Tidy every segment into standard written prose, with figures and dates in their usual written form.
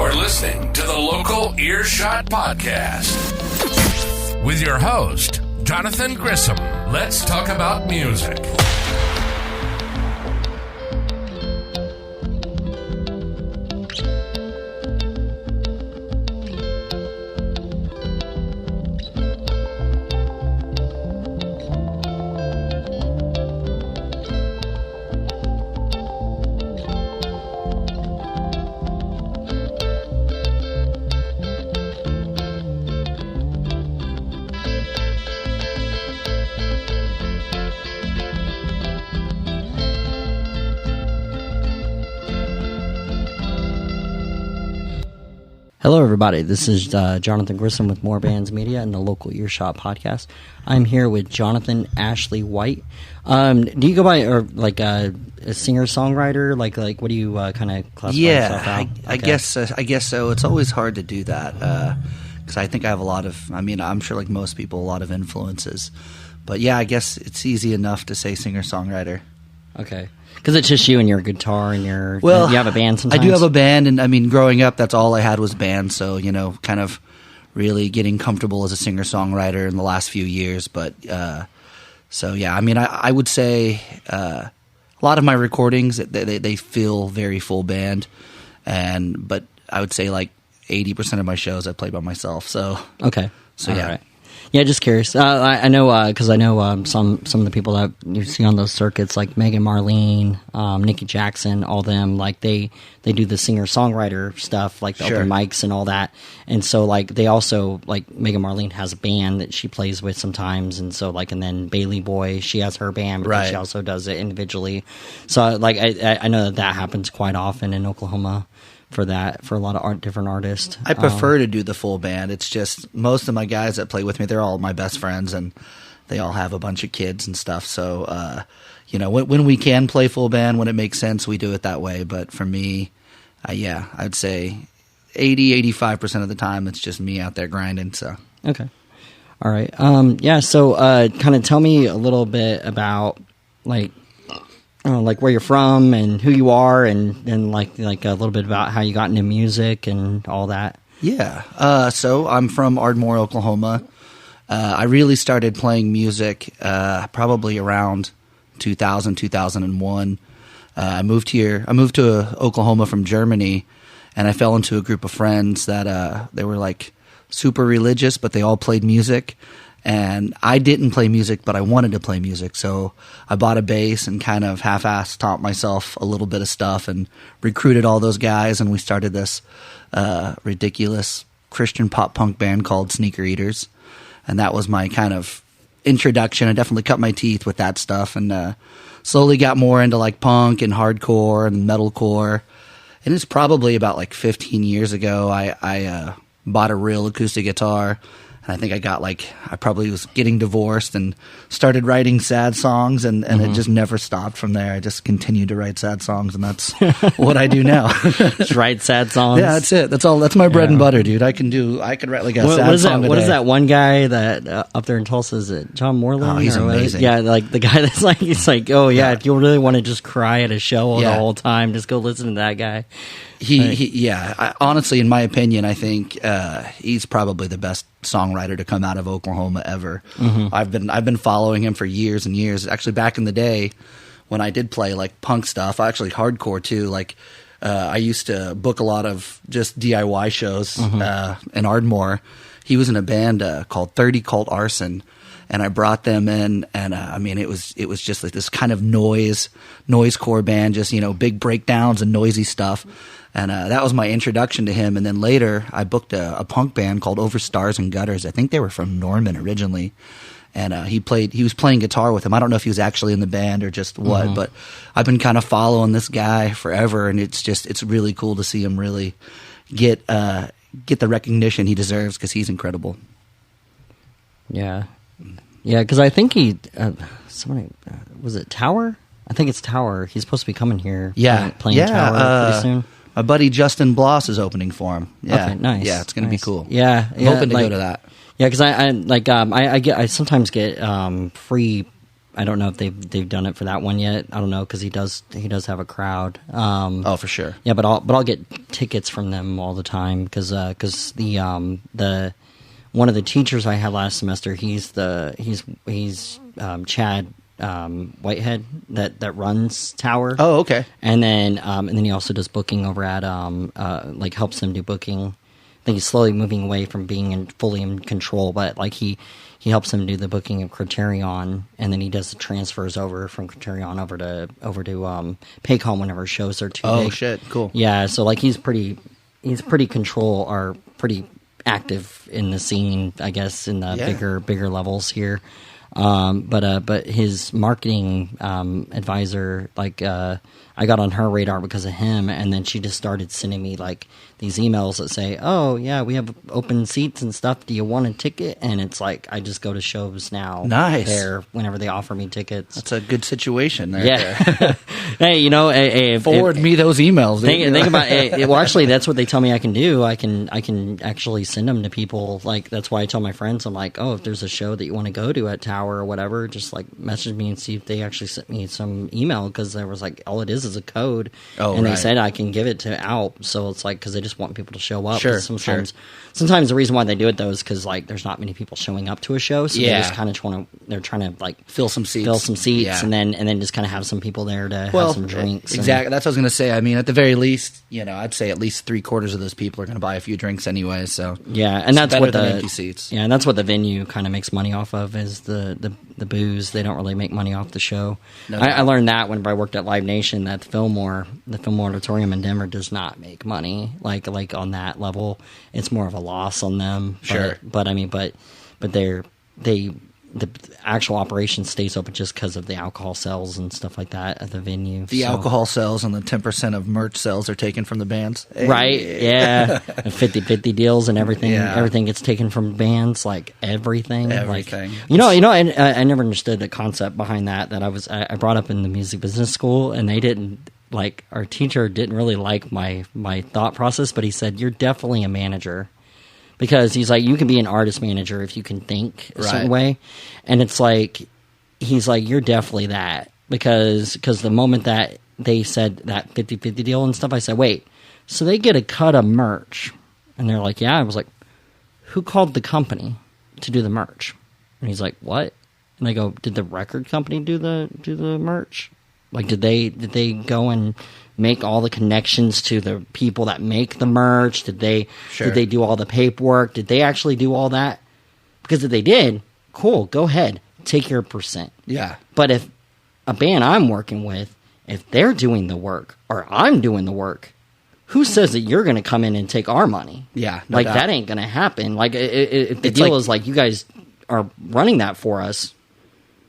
You're listening to the Local Earshot Podcast with your host, Johnathan Grissom. Let's talk about music. Hello, everybody. This is Johnathan Grissom with Morebands Media and the Local Earshot Podcast. I'm here with Jonathan Ashley White. Do you go by a singer-songwriter? Like what do you kind of classify yourself out? I guess so. It's always hard to do that because I think I have a lot of. I mean, I'm sure like most people, a lot of influences. But yeah, I guess it's easy enough to say singer-songwriter. Okay. Because it's just you and your guitar and you have a band sometimes? I do have a band, and I mean, growing up, that's all I had was band, so, kind of really getting comfortable as a singer-songwriter in the last few years, but, so yeah, I mean, I would say a lot of my recordings, they feel very full band, but I would say like 80% of my shows I play by myself, so. Okay. So yeah. Right. Yeah, just curious. I know because I know some of the people that you see on those circuits, like Megan Marlene, Nikki Jackson, all them. Like they do the singer songwriter stuff, like the open mics and all that. And so like they also like Megan Marlene has a band that she plays with sometimes, and so like and then Bailey Boy, she has her band, but she also does it individually. So like I know that happens quite often in Oklahoma. For a lot of different artists. I prefer to do the full band. It's just most of my guys that play with me, they're all my best friends, and they all have a bunch of kids and stuff. So, when we can play full band, when it makes sense, we do it that way. But for me, I'd say 80-85% of the time, it's just me out there grinding. So okay, all right, So, kind of tell me a little bit about like where you're from and who you are, and like a little bit about how you got into music and all that. Yeah. So I'm from Ardmore, Oklahoma. I really started playing music probably around 2000, 2001. I moved to Oklahoma from Germany, and I fell into a group of friends that they were like super religious, but they all played music. And I didn't play music, but I wanted to play music. So I bought a bass and kind of half-assed taught myself a little bit of stuff and recruited all those guys. And we started this ridiculous Christian pop-punk band called Sneaker Eaters. And that was my kind of introduction. I definitely cut my teeth with that stuff and slowly got more into like punk and hardcore and metalcore. And it's probably about like 15 years ago I bought a real acoustic guitar. I think I probably was getting divorced and started writing sad songs, and it just never stopped from there. I just continued to write sad songs, and that's what I do now. Just write sad songs. Yeah, that's it. That's my bread and butter, dude. I could write like a sad song a day. What is that one guy that up there in Tulsa? Is it John Moreland? Oh, he's amazing. Yeah, like the guy that's like, he's like, oh yeah, if you really want to just cry at a show the whole time, just go listen to that guy. Honestly, in my opinion, I think he's probably the best songwriter to come out of Oklahoma ever. Mm-hmm. I've been following him for years and years. Actually, back in the day when I did play like punk stuff, actually hardcore too. Like I used to book a lot of just DIY shows in Ardmore. He was in a band called 30 Cult Arson. And I brought them in, and it was just like this kind of noisecore band, just big breakdowns and noisy stuff, and that was my introduction to him. And then later, I booked a punk band called Over Stars and Gutters. I think they were from Norman originally, and he was playing guitar with him. I don't know if he was actually in the band or just what, but I've been kind of following this guy forever, and it's really cool to see him really get the recognition he deserves because he's incredible. Yeah. Yeah, because I think was it Tower? I think it's Tower. He's supposed to be coming here. Playing Tower pretty soon. My buddy Justin Bloss is opening for him. Yeah, okay, nice. Yeah, it's going to be cool. Yeah, I'm hoping to go to that. Yeah, because I sometimes get free. I don't know if they've done it for that one yet. I don't know because he does have a crowd. For sure. Yeah, but I'll get tickets from them all the time because the one of the teachers I had last semester, he's Chad Whitehead that runs Tower. Oh, okay. And then he also does booking over at like helps them do booking. I think he's slowly moving away from being fully in control, but like he helps them do the booking of Criterion, and then he does the transfers over from Criterion over to Paycom whenever shows are too big. Oh shit, cool. Yeah, so like he's pretty pretty active in the scene, I guess, in the bigger levels here. But his marketing advisor, like I got on her radar because of him, and then she just started sending me like these emails that say, "Oh yeah, we have open seats and stuff. Do you want a ticket?" And it's like I just go to shows now. Nice. There whenever they offer me tickets. That's a good situation there. Yeah. Hey, forward me those emails. Think about it. Well, actually, that's what they tell me I can do. I can actually send them to people. Like that's why I tell my friends, I'm like, oh, if there's a show that you want to go to at Tower or whatever, just like message me and see if they actually sent me some email, because there was like all it is a code, and they said I can give it to out. So it's like because they just want people to show up. Sure. Sometimes the reason why they do it though is because like there's not many people showing up to a show, so they just kind of they're trying to like fill some seats, yeah. and then just kind of have some people there to have some drinks. Exactly. That's what I was going to say. I mean, at the very least, I'd say at least 3/4 of those people are going to buy a few drinks anyway. So yeah, and that's what the empty seats. Yeah, and that's what the venue kind of makes money off of is the booze. They don't really make money off the show. No, I learned that whenever I worked at Live Nation, that the Fillmore Auditorium in Denver does not make money like on that level. It's more of a loss on them. Sure, but the actual operation stays open just because of the alcohol sales and stuff like that at the venue. The alcohol sales and the 10% of merch sales are taken from the bands. Hey. Right, yeah. 50-50 deals and everything. Yeah. Everything gets taken from bands, like everything. Everything. Like, I never understood the concept behind that I brought up in the music business school, and they didn't, like, our teacher didn't really like my thought process, but he said, you're definitely a manager. Because he's like, you can be an artist manager if you can think a certain way. And it's like, he's like, you're definitely that. Because the moment that they said that 50-50 deal and stuff, I said, wait, so they get a cut of merch? And they're like, yeah. I was like, who called the company to do the merch? And he's like, what? And I go, did the record company do the merch? Like, did they go and make all the connections to the people that make the merch? Did they do all the paperwork? Did they actually do all that? Because if they did, cool, go ahead, take your percent. Yeah. But if a band I'm working with, if they're doing the work or I'm doing the work, who says that you're going to come in and take our money? Yeah, no doubt. That ain't going to happen. Like if the deal is like you guys are running that for us,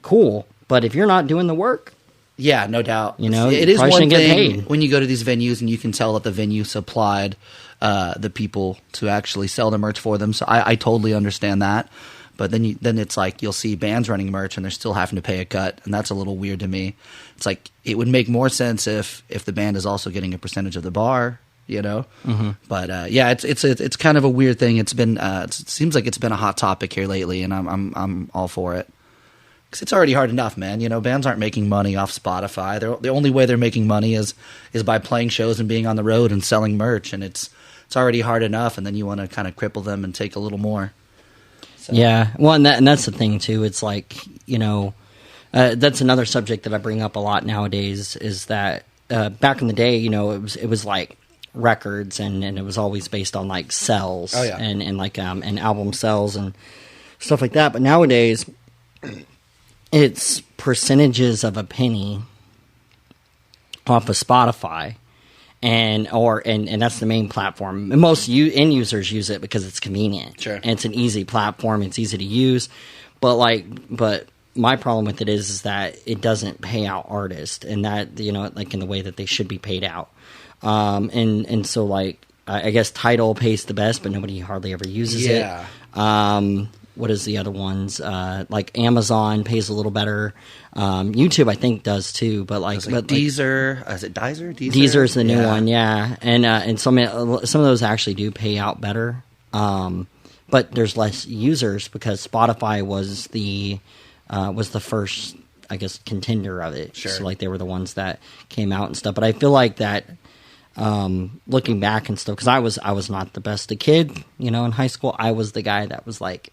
cool. But if you're not doing the work. Yeah, no doubt. It is one thing when you go to these venues and you can tell that the venue supplied the people to actually sell the merch for them. So I totally understand that. But then it's like you'll see bands running merch and they're still having to pay a cut, and that's a little weird to me. It's like it would make more sense if the band is also getting a percentage of the bar, Mm-hmm. But yeah, it's kind of a weird thing. It's been it seems like it's been a hot topic here lately, and I'm all for it. Because it's already hard enough, man. Bands aren't making money off Spotify. The only way they're making money is by playing shows and being on the road and selling merch. And it's already hard enough, and then you want to kind of cripple them and take a little more. So. Yeah, well, and that's the thing too. It's like that's another subject that I bring up a lot nowadays. Is that back in the day, it was like records, and it was always based on like sales, and like and album sales and stuff like that. But nowadays, it's percentages of a penny off of Spotify, and that's the main platform. And most end users use it because it's convenient. Sure. And it's an easy platform. It's easy to use. But my problem with it is that it doesn't pay out artists, and that like in the way that they should be paid out. And so like I guess Tidal pays the best, but nobody hardly ever uses it. What is the other ones? Like Amazon pays a little better. YouTube, I think, does too. But Deezer, is it Deezer? Deezer is the new one, yeah. And some of those actually do pay out better. But there's less users because Spotify was the first, I guess, contender of it. Sure. So like they were the ones that came out and stuff. But I feel like that looking back and stuff, because I was not the best kid, in high school. I was the guy that was like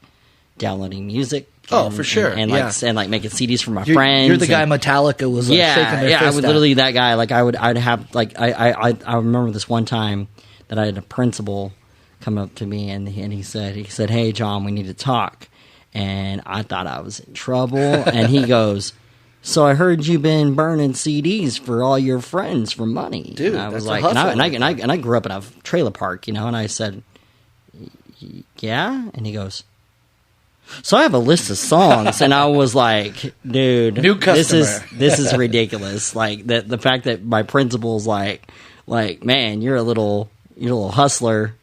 downloading music. For sure, and like making CDs for my you're, friends. You're the guy Metallica was shaking their fist I was at. literally that guy. Like I'd have like I remember this one time that I had a principal come up to me and he said, "Hey John, we need to talk." And I thought I was in trouble, and he goes, "So I heard you've been burning CDs for all your friends for money." Dude, and I was that's like, a hustle. and I grew up in a trailer park, and I said, "Yeah," and he goes, "So I have a list of songs," and I was like, "Dude, new customer. This is ridiculous." Like the fact that my principal's like, "Man, you're a little hustler.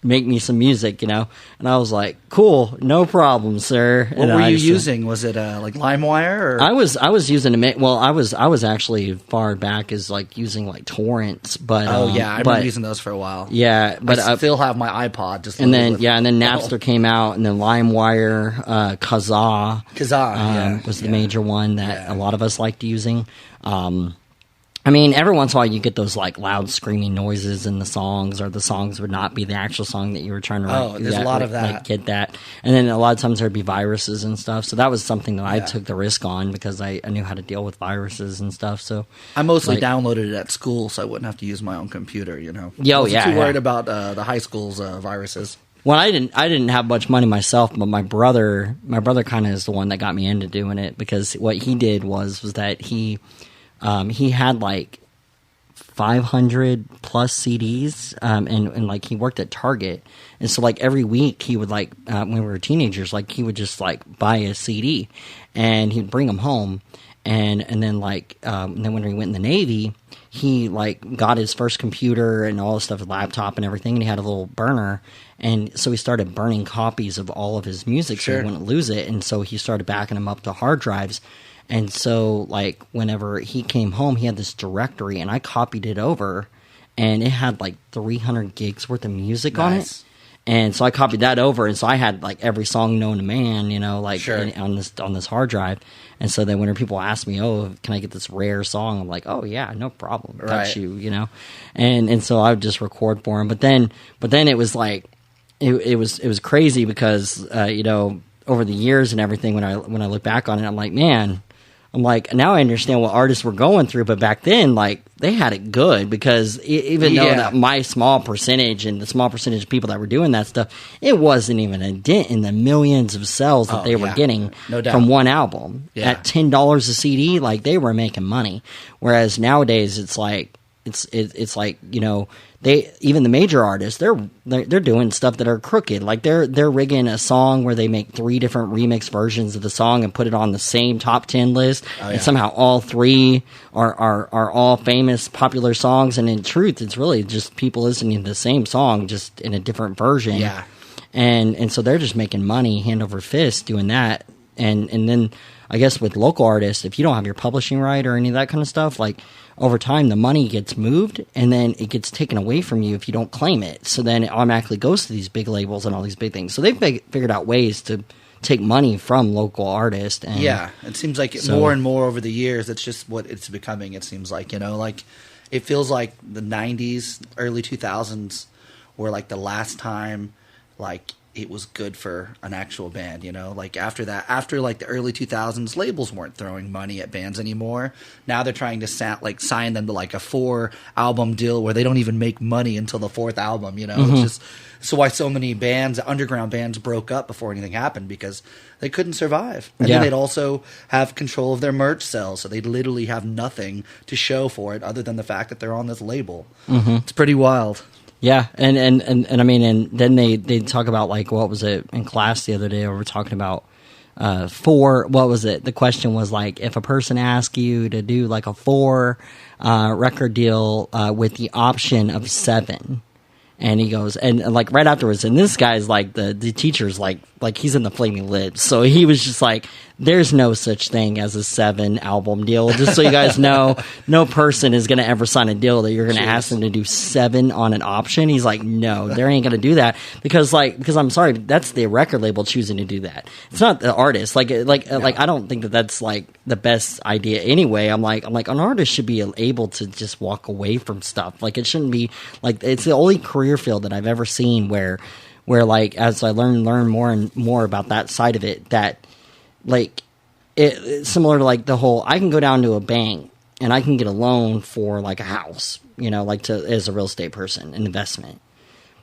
Make me some music," and I was like, "Cool, no problem, sir." What were you using? Was it like LimeWire? Or? I was using I was actually far back as like using like torrents, but I remember using those for a while. Yeah, but I still have my iPod. And then Napster came out, and then LimeWire, Kazaa was the major one that a lot of us liked using. I mean, every once in a while you get those like loud screaming noises in the songs, or the songs would not be the actual song that you were trying to write. Oh, there's a lot of that. Like, get that. And then a lot of times there'd be viruses and stuff. So that was something that I took the risk on, because I knew how to deal with viruses and stuff. So I mostly downloaded it at school, so I wouldn't have to use my own computer, I wasn't too worried about the high school's viruses. Well, I didn't have much money myself, but my brother kind of is the one that got me into doing it, because what he did was that he had like 500 plus CDs, and like he worked at Target, and so like every week he would like when we were teenagers, like he would just like buy a CD, and he'd bring them home, and then like then when he went in the Navy, he like got his first computer and all this stuff, his laptop and everything, and he had a little burner, and so he started burning copies of all of his music so he wouldn't lose it, and so he started backing them up to hard drives. And so, like, whenever he came home, he had this directory, and I copied it over, and it had, like, 300 gigs worth of music on it. And so I copied that over, and so I had, like, every song known to man, on this hard drive. And so then whenever people ask me, "Oh, can I get this rare song?" I'm like, "Oh, yeah, no problem. Got you," And so I would just record for him. But then it was, like, it was crazy because, over the years and everything, when I look back on it, I'm like, man... now I understand what artists were going through, but back then, like, they had it good, because even though that my small percentage and the small percentage of people that were doing that stuff, it wasn't even a dent in the millions of sales that they were getting from one album. At $10 a CD, like, they were making money. Whereas nowadays, it's like, even the major artists, they're doing stuff that are crooked. Like they're rigging a song where they make 3 different remix versions of the song and put it on the same top 10 list, and somehow all 3 are all famous, popular songs. And in truth, it's really just people listening to the same song, just in a different version. Yeah, and so they're just making money hand over fist doing that. And then I guess with local artists, if you don't have your publishing right or any of that kind of stuff, like, over time, the money gets moved, and then it gets taken away from you if you don't claim it. So then it automatically goes to these big labels and all these big things. So they've figured out ways to take money from local artists. And it seems like more and more over the years, it's just what it's becoming, it seems like. Like, it feels like the 90s, early 2000s were, like, the last time, like, it was good for an actual band, Like, after that, like, the early 2000s, labels weren't throwing money at bands anymore. Now they're trying to sign them to, like, a 4-album deal where they don't even make money until the 4th album, It's just so why so many bands, underground bands, broke up before anything happened, because they couldn't survive. And then they'd also have control of their merch sales, so they'd literally have nothing to show for it other than the fact that they're on this label. It's pretty wild. Yeah, and I mean, and then they talk about, like, what was it in class the other day? We were talking about what was it? The question was, like, if a person asked you to do like a 4 record deal with the option of 7, And he goes, and like right afterwards, and this guy's like the teacher's like he's in the Flaming Lips, so he was just like, "There's no such thing as a 7-album deal. Just so you guys know, no person is going to ever sign a deal that you're going to ask them to do 7 on an option." He's like, "No, they ain't going to do that because I'm sorry, that's the record label choosing to do that. It's not the artist. Like I don't think that's like the best idea anyway. I'm like an artist should be able to just walk away from stuff. Like it shouldn't be like it's the only career field that I've ever seen where like as I learn more and more about that side of it, that like it's similar to like the whole, I can go down to a bank and I can get a loan for like a house, like as a real estate person, an investment.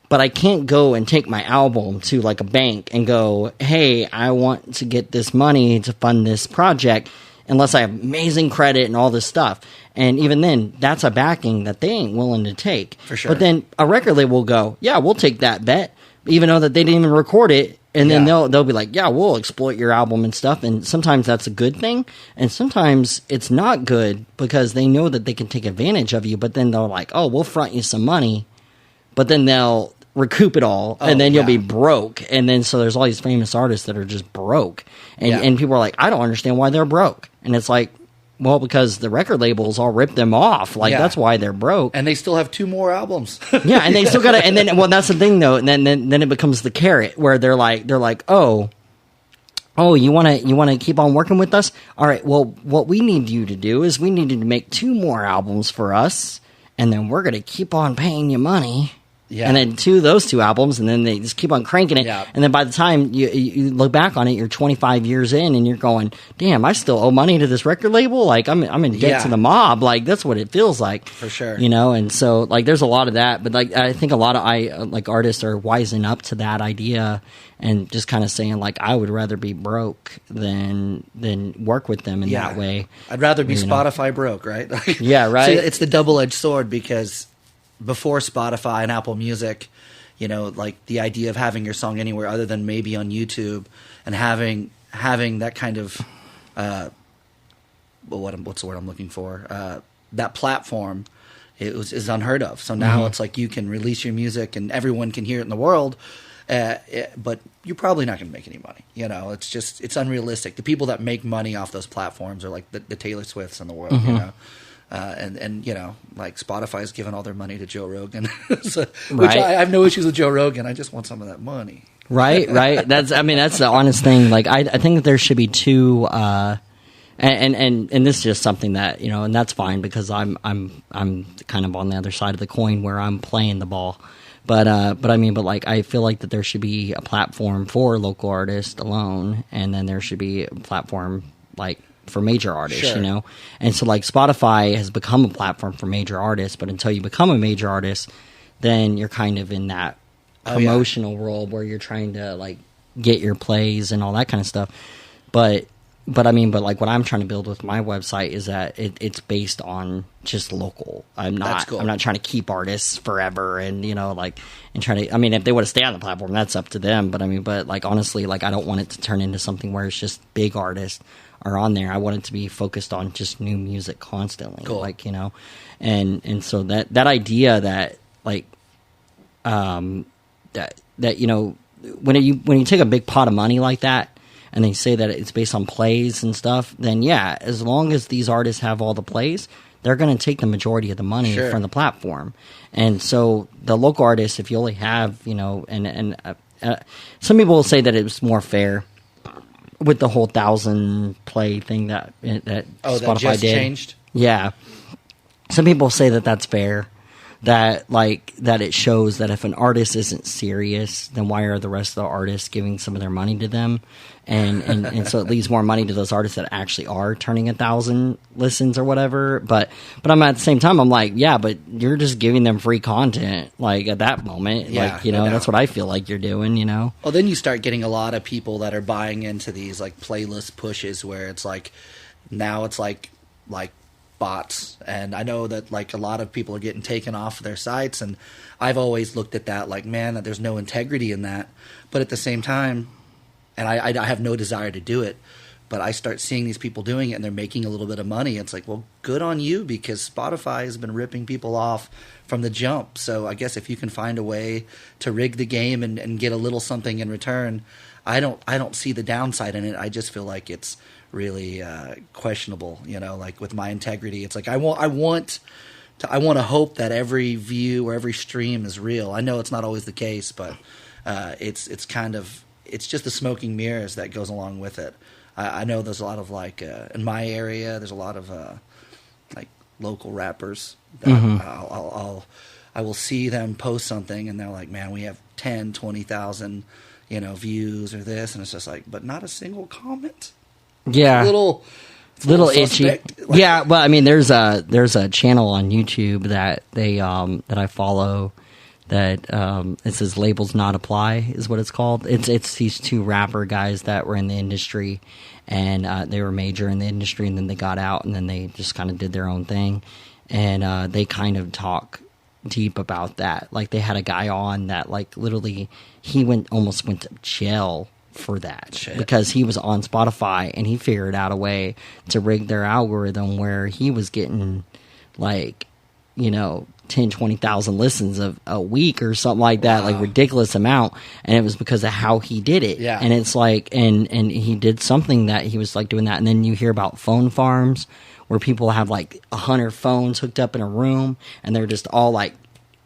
But I can't go and take my album to like a bank and go, "Hey, I want to get this money to fund this project," unless I have amazing credit and all this stuff. And even then, that's a backing that they ain't willing to take. For sure. But then a record label will go, "Yeah, we'll take that bet," even though that they didn't even record it. And then they'll be like, "Yeah, we'll exploit your album and stuff." And sometimes that's a good thing, and sometimes it's not good because they know that they can take advantage of you. But then they're like, "Oh, we'll front you some money," but then they'll recoup it all, and then you'll be broke. And then so there's all these famous artists that are just broke, and people are like, "I don't understand why they're broke." And it's like, well, because the record labels all ripped them off. Like that's why they're broke. And they still have 2 more albums. Yeah, and they still got to. And then, well, that's the thing though. And then it becomes the carrot where they're like, oh, you want to keep on working with us? All right. Well, what we need you to do is we need you to make 2 more albums for us, and then we're going to keep on paying you money. Yeah. And then those 2 albums, and then they just keep on cranking it. Yeah. And then by the time you look back on it, you're 25 years in, and you're going, "Damn, I still owe money to this record label. Like I'm in debt to the mob." Like that's what it feels like, for sure. And so like there's a lot of that, but like I think a lot of artists are wising up to that idea and just kind of saying like, I would rather be broke than work with them in that way. I'd rather be Spotify broke, right? Yeah, right. So it's the double-edged sword because before Spotify and Apple Music, like the idea of having your song anywhere other than maybe on YouTube and having that kind of what's the word I'm looking for? That platform is unheard of. So now it's like you can release your music and everyone can hear it in the world, but you're probably not going to make any money. It's unrealistic. The people that make money off those platforms are like the Taylor Swifts in the world, and like Spotify's giving all their money to Joe Rogan, which I have no issues with Joe Rogan. I just want some of that money. Right. That's the honest thing. Like I think that there should be 2, and this is just something that and that's fine because I'm kind of on the other side of the coin where I'm playing the ball. But I feel like that there should be a platform for local artists alone, and then there should be a platform like for major artists, sure. And so like Spotify has become a platform for major artists, but until you become a major artist, then you're kind of in that promotional role where you're trying to like get your plays and all that kind of stuff. But like what I'm trying to build with my website is that it's based on just local. I'm not trying to keep artists forever and trying to. I mean, if they want to stay on the platform, that's up to them. But like honestly, like I don't want it to turn into something where it's just big artists are on there. I want it to be focused on just new music constantly. Cool. And so that idea that like that when you take a big pot of money like that and they say that it's based on plays and stuff, then as long as these artists have all the plays, they're going to take the majority of the money from the platform. And so the local artists, if you only have some people will say that it was more fair with the whole 1,000 play thing that Spotify that just did. Changed? Yeah. Some people say that that's fair. That it shows that if an artist isn't serious, then why are the rest of the artists giving some of their money to them? And so it leaves more money to those artists that actually are turning 1,000 listens or whatever. But I'm at the same time, I'm like, but you're just giving them free content, like at that moment. That's what I feel like you're doing, Well, then you start getting a lot of people that are buying into these like playlist pushes where it's like, now it's like bots. And I know that like a lot of people are getting taken off their sites, and I've always looked at that like, man, that there's no integrity in that. But at the same time, and I have no desire to do it, But I start seeing these people doing it, and they're making a little bit of money. It's like, well, good on you, because Spotify has been ripping people off from the jump. So I guess if you can find a way to rig the game and get a little something in return, I don't see the downside in it. I just feel like it's really questionable. Like with my integrity, it's like I want to hope that every view or every stream is real. I know it's not always the case, but it's just the smoking mirrors that goes along with it. I know there's a lot of like in my area, there's a lot of like local rappers that I will see them post something and they're like, man, we have 10, 20,000, views or this, and it's just like, but not a single comment. Yeah, it's a little itchy. suspect. Like, yeah, well, I mean, there's a channel on YouTube that they that I follow. That it says labels not apply is what it's called. It's these two rapper guys that were in the industry, and they were major in the industry, and then they got out, and then they just kind of did their own thing, and they kind of talk deep about that. Like they had a guy on that like literally he almost went to jail for that. Shit. Because he was on Spotify and he figured out a way to rig their algorithm where he was getting like 10, 20,000 listens a week or something like that, like ridiculous amount. And it was because of how he did it. Yeah. And it's like, and he did something that he was like doing that. And then you hear about phone farms where people have like 100 phones hooked up in a room and they're just all like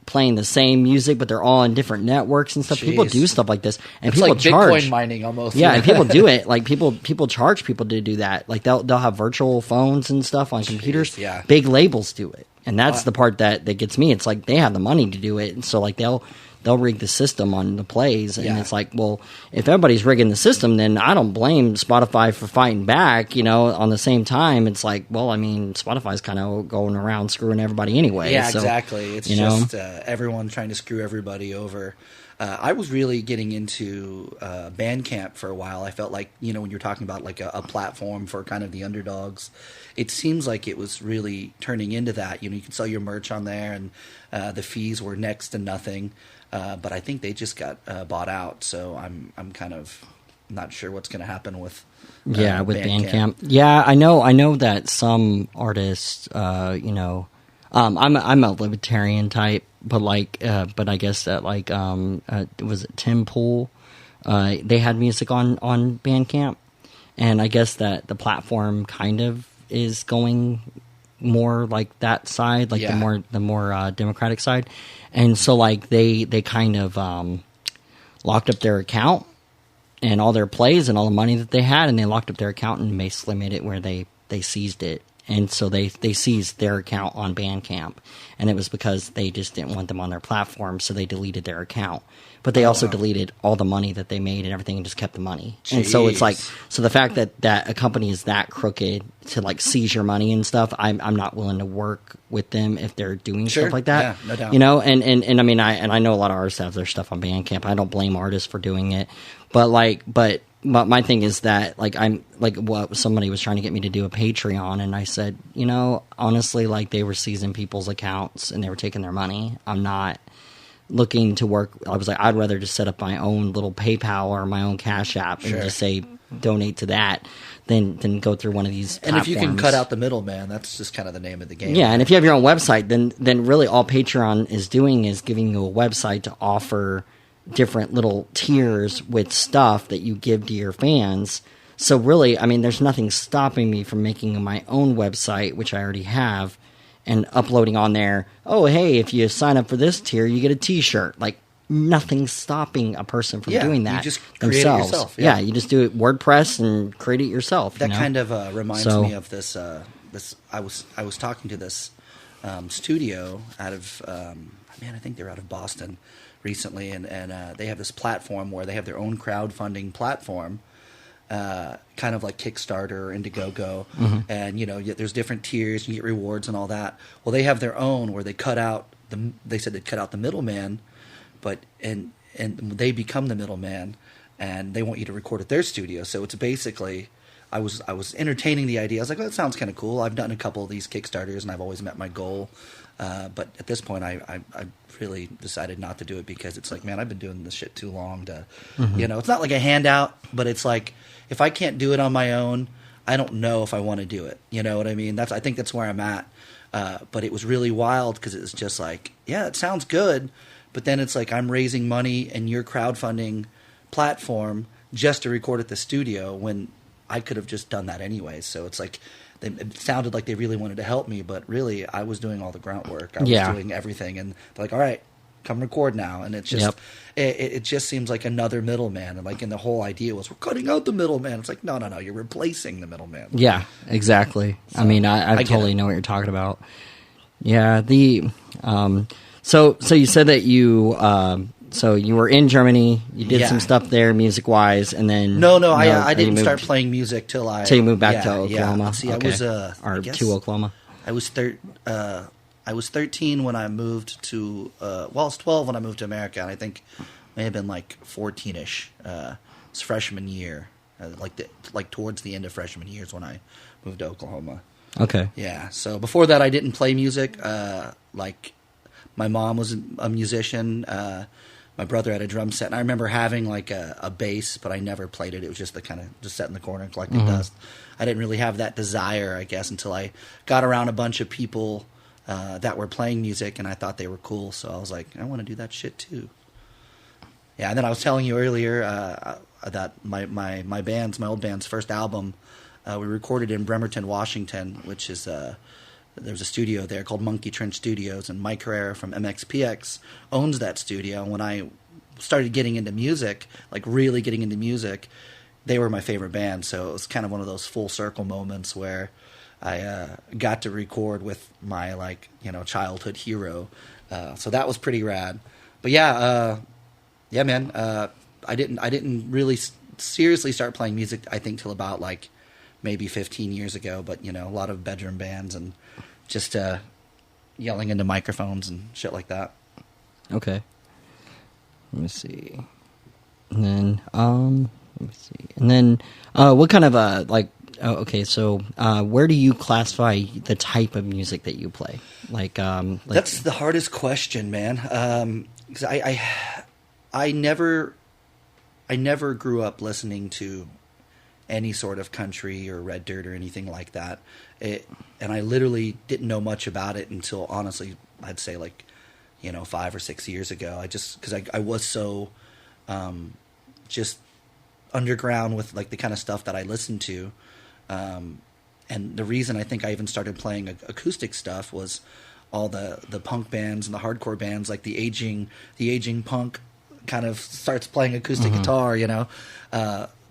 playing the same music, but they're all on different networks and stuff. Jeez. People do stuff like this, and it's people like charge Bitcoin mining almost. Yeah, and people do it. Like people charge people to do that. Like they'll have virtual phones and stuff on computers. Yeah. Big labels do it, and that's the part that gets me. It's like they have the money to do it, and so like they'll rig the system on the plays, and it's like, well, if everybody's rigging the system, then I don't blame Spotify for fighting back. On the same time, it's like, well, I mean, Spotify's kind of going around screwing everybody anyway. Yeah, so, exactly. It's just everyone trying to screw everybody over. I was really getting into Bandcamp for a while. I felt like, when you're talking about like a platform for kind of the underdogs, it seems like it was really turning into that. You can sell your merch on there, and the fees were next to nothing. But I think they just got bought out, so I'm kind of not sure what's going to happen with with Bandcamp. Yeah, I know that some artists, I'm a libertarian type, but but I guess that was it Tim Pool? They had music on Bandcamp, and I guess that the platform kind of is going more like that side, like the more democratic side, and so like they kind of locked up their account and all their plays and all the money that they had, and they locked up their account and basically made it where they seized it. And so they seized their account on Bandcamp, and it was because they just didn't want them on their platform, so they deleted their account. But they also deleted all the money that they made and everything, and just kept the money. Jeez. And so it's like, so the fact that a company is that crooked to like seize your money and stuff, I'm not willing to work with them if they're doing stuff like that. Yeah, no doubt. And I mean, I know a lot of artists have their stuff on Bandcamp. I don't blame artists for doing it, but my thing is that I'm what somebody was trying to get me to do a Patreon, and I said, honestly, like they were seizing people's accounts and they were taking their money. I'm not looking to work. I was like, I'd rather just set up my own little PayPal or my own Cash App and just say donate to that than go through one of these platforms. And if you can cut out the middleman, that's just kind of the name of the game. Yeah, and if you have your own website, then really all Patreon is doing is giving you a website to offer different little tiers with stuff that you give to your fans. So really, I mean, there's nothing stopping me from making my own website, which I already have, and uploading on there, oh, hey, if you sign up for this tier, you get a T-shirt. Like, nothing's stopping a person from doing that you just create it themselves. yourself. Yeah, you just do it WordPress and create it yourself. That kind of reminds me of this. I was talking to this studio out of I think they're out of Boston recently, and they have this platform where they have their own crowdfunding platform, kind of like Kickstarter or Indiegogo, and there's different tiers, you get rewards and all that. Well, they have their own where they cut out they said they cut out the middleman, but and they become the middleman, and they want you to record at their studio. So it's basically, I was entertaining the idea. I was like, oh, that sounds kind of cool. I've done a couple of these Kickstarters, and I've always met my goal. But at this point, I really decided not to do it because it's like, man, I've been doing this shit too long to, it's not like a handout, but it's like, if I can't do it on my own, I don't know if I want to do it. You know what I mean? I think that's where I'm at. But it was really wild because it was just like, yeah, it sounds good. But then it's like I'm raising money in your crowdfunding platform just to record at the studio when I could have just done that anyway. So it's like it sounded like they really wanted to help me, but really I was doing all the grunt work. I was doing everything. And they're like, all right, come record now. And it's just it just seems like another middleman. And and the whole idea was we're cutting out the middleman. It's like, no, you're replacing the middleman. Yeah, exactly. So, I mean, I totally know what you're talking about. Yeah, so you said that you were in Germany, you did some stuff there music wise, and then I didn't start playing music till you moved back to Oklahoma. Yeah. See, I was to Oklahoma. I was 13 when I moved to I was 12 when I moved to America, and I think may have been like 14ish. It's freshman year, towards the end of freshman year is when I moved to Oklahoma. Okay. Yeah. So before that, I didn't play music. My mom was a musician. My brother had a drum set, and I remember having like a bass, but I never played it. It was just just set in the corner and collecting dust. I didn't really have that desire, I guess, until I got around a bunch of people that were playing music, and I thought they were cool. So I was like, I want to do that shit too. Yeah, and then I was telling you earlier that my old band's first album, we recorded in Bremerton, Washington, which is there's a studio there called Monkey Trench Studios, and Mike Herrera from MXPX owns that studio. And when I started getting into music, like really getting into music, they were my favorite band. So it was kind of one of those full circle moments where I got to record with my childhood hero. So that was pretty rad. But man, I didn't really seriously start playing music, I think, till about maybe 15 years ago. But a lot of bedroom bands and just yelling into microphones and shit like that. Okay. Let me see. And then let me see. And then what kind of okay, so where do you classify the type of music that you play? That's the hardest question, man. 'Cause I never grew up listening to any sort of country or red dirt or anything like that. And I literally didn't know much about it until, honestly, I'd say 5 or 6 years ago. Because I was so just underground with the kind of stuff that I listened to. And the reason I think I even started playing acoustic stuff was all the punk bands and the hardcore bands, like the aging punk kind of starts playing acoustic guitar,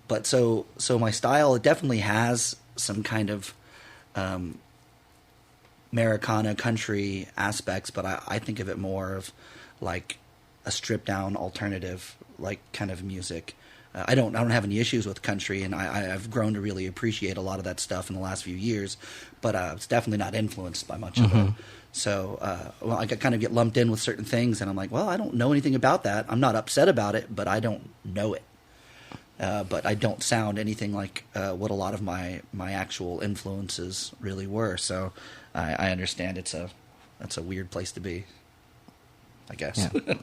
But so my style, it definitely has some kind of Americana country aspects, but I think of it more of a stripped down alternative kind of music. I don't have any issues with country, and I've grown to really appreciate a lot of that stuff in the last few years, but it's definitely not influenced by much of it. So I kind of get lumped in with certain things, and I'm like, well, I don't know anything about that. I'm not upset about it, but I don't know it. But I don't sound anything like what a lot of my actual influences really were. So I understand that's a weird place to be, I guess. Yeah.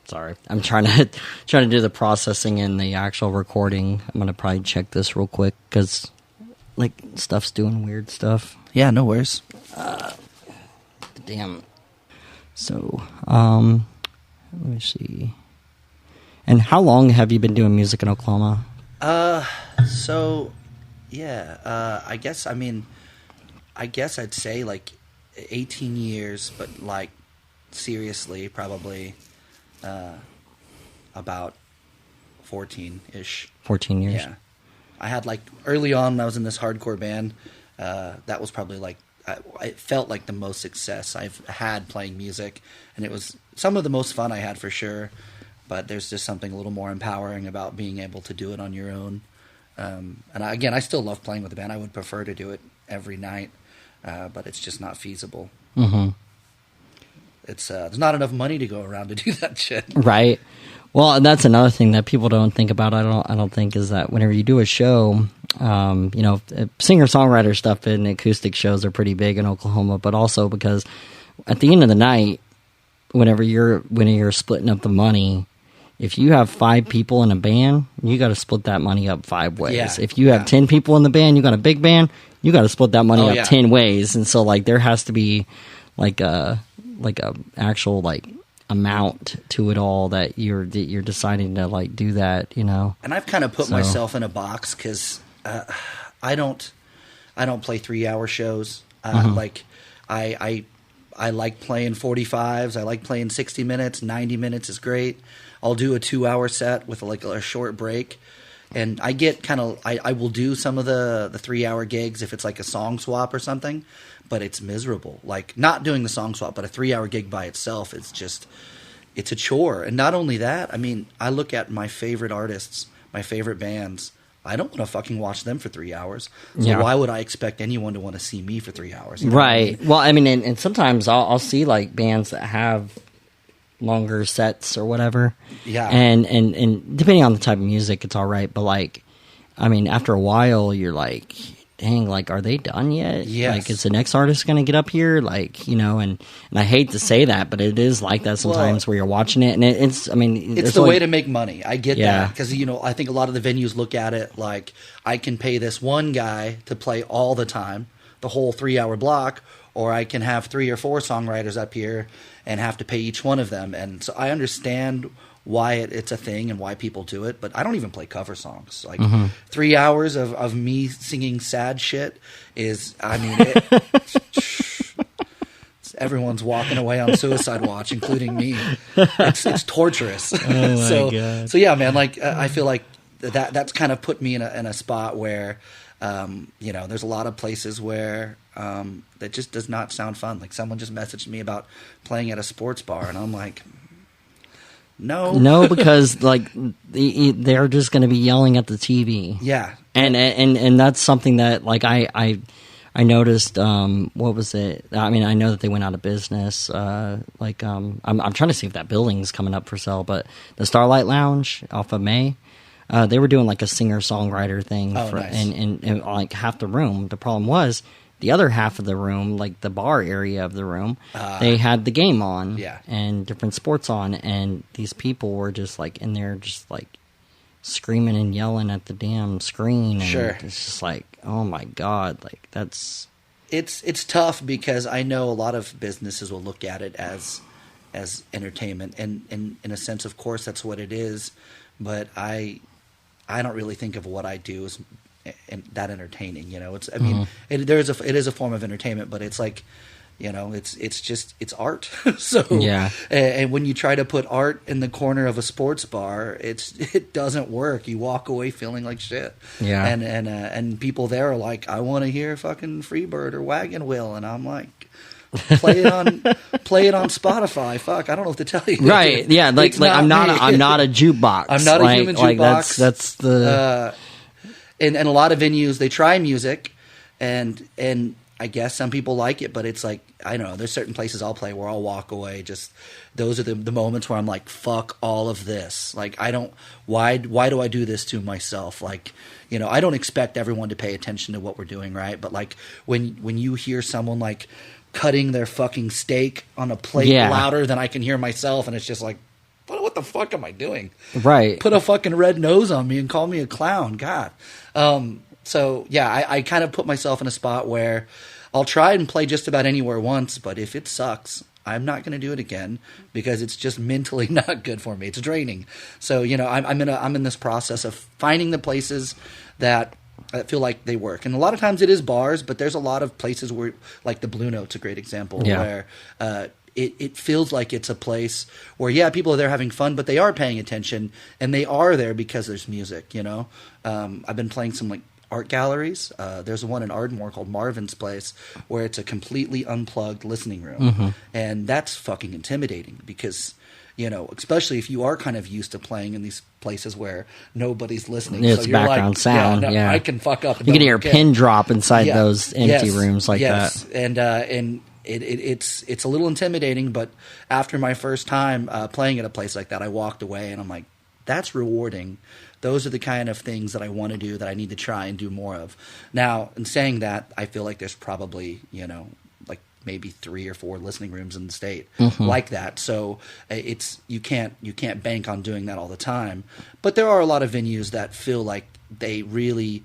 Sorry, I'm trying to do the processing and the actual recording. I'm gonna probably check this real quick because stuff's doing weird stuff. Yeah, no worries. Damn. So let me see. And how long have you been doing music in Oklahoma? I guess I'd say 18 years, but seriously, probably about 14-ish. 14 years? Yeah. I had early on when I was in this hardcore band, that was probably it felt like the most success I've had playing music, and it was some of the most fun I had for sure. But there's just something a little more empowering about being able to do it on your own. And I still love playing with the band. I would prefer to do it every night, but it's just not feasible. Mm-hmm. There's not enough money to go around to do that shit. Right. Well, and that's another thing that people don't think about. I don't think is that whenever you do a show, singer-songwriter stuff and acoustic shows are pretty big in Oklahoma, but also because at the end of the night, whenever you're splitting up the money, if you have 5 people in a band, you got to split that money up 5 ways. Yeah. If you have 10 people in the band, you got a big band, you got to split that money up 10 ways. And so like there has to be like a actual like amount to it all that you're deciding to like do that, you know. And I've kind of put myself in a box because I don't play 3-hour shows. Like I like playing 45s. I like playing 60 minutes. 90 minutes is great. I'll do a 2-hour set with like a short break. And I get I will do some of the 3-hour gigs if it's like a song swap or something, but it's miserable. Like not doing the song swap, but a 3-hour gig by itself, it's a chore. And not only that, I mean, I look at my favorite artists, my favorite bands. I don't want to fucking watch them for 3 hours. So why would I expect anyone to want to see me for 3 hours? You know right. what I mean? Well, I mean, and sometimes I'll see like bands that have longer sets or whatever. Yeah. And depending on the type of music, it's all right. But like, I mean, after a while, you're like, dang, like, are they done yet? Yes. Like, is the next artist going to get up here? Like, you know, and I hate to say that, but it is like that sometimes where you're watching it. And it's the way to make money. I get Yeah. that. Because, you know, I think a lot of the venues look at it like, I can pay this one guy to play all the time, the whole 3-hour block, or I can have 3 or 4 songwriters up here and have to pay each one of them. And so I understand why it's a thing and why people do it, but I don't even play cover songs. Like 3 hours of me singing sad shit is, I mean, everyone's walking away on suicide watch, including me. It's torturous. Oh my God. So yeah, man, like I feel like that's kind of put me in a spot where, you know, there's a lot of places where that just does not sound fun. Like someone just messaged me about playing at a sports bar, and I'm like, no, because like they're just going to be yelling at the TV. Yeah, and that's something that like I noticed. What was it? I mean, I know that they went out of business. I'm trying to see if that building's coming up for sale, but the Starlight Lounge off of May. They were doing like a singer-songwriter thing, nice. and like half the room. The problem was the other half of the room, like the bar area of the room, they had the game on and different sports on, and these people were just like in there, just like screaming and yelling at the damn screen. And Sure. It's just like, oh my God, like that's it's tough because I know a lot of businesses will look at it as entertainment, and in a sense, of course, that's what it is. But I don't really think of what I do as that entertaining. You know, it is a form of entertainment, but it's like, you know, it's art. So Yeah. And when you try to put art in the corner of a sports bar, it doesn't work. You walk away feeling like shit. Yeah. And people there are like, I want to hear fucking Freebird or Wagon Wheel, and I'm like, play it on Spotify. Fuck, I don't know what to tell you. right. Yeah, like I'm not a jukebox. I'm not a human jukebox. Like that's the and a lot of venues, they try music, and I guess some people like it, but it's like, I don't know, there's certain places I'll play where I'll walk away. Just those are the moments where I'm like, fuck all of this. Like, why do I do this to myself? Like, you know, I don't expect everyone to pay attention to what we're doing, right? But like when you hear someone like cutting their fucking steak on a plate louder than I can hear myself, and it's just like, what the fuck am I doing? Right. Put a fucking red nose on me and call me a clown. God. So yeah, I kind of put myself in a spot where I'll try and play just about anywhere once, but if it sucks, I'm not going to do it again because it's just mentally not good for me. It's draining. So, you know, I'm in this process of finding the places that feel like they work. And a lot of times it is bars, but there's a lot of places where, like the Blue Note's a great example, where it feels like it's a place where, people are there having fun, but they are paying attention, and they are there because there's music, you know? I've been playing some, like, art galleries. There's one in Ardmore called Marvin's Place where it's a completely unplugged listening room. And that's fucking intimidating because, you know, especially if you are kind of used to playing in these places where nobody's listening. It's so you're background like, sound. I can fuck up. You can hear a pin drop inside those empty rooms like that. And it's a little intimidating, but after my first time playing at a place like that, I walked away and I'm like, that's rewarding. Those are the kind of things that I want to do, that I need to try and do more of. Now, in saying that, I feel like there's probably, like maybe 3 or 4 listening rooms in the state like that. So you can't bank on doing that all the time. But there are a lot of venues that feel like they really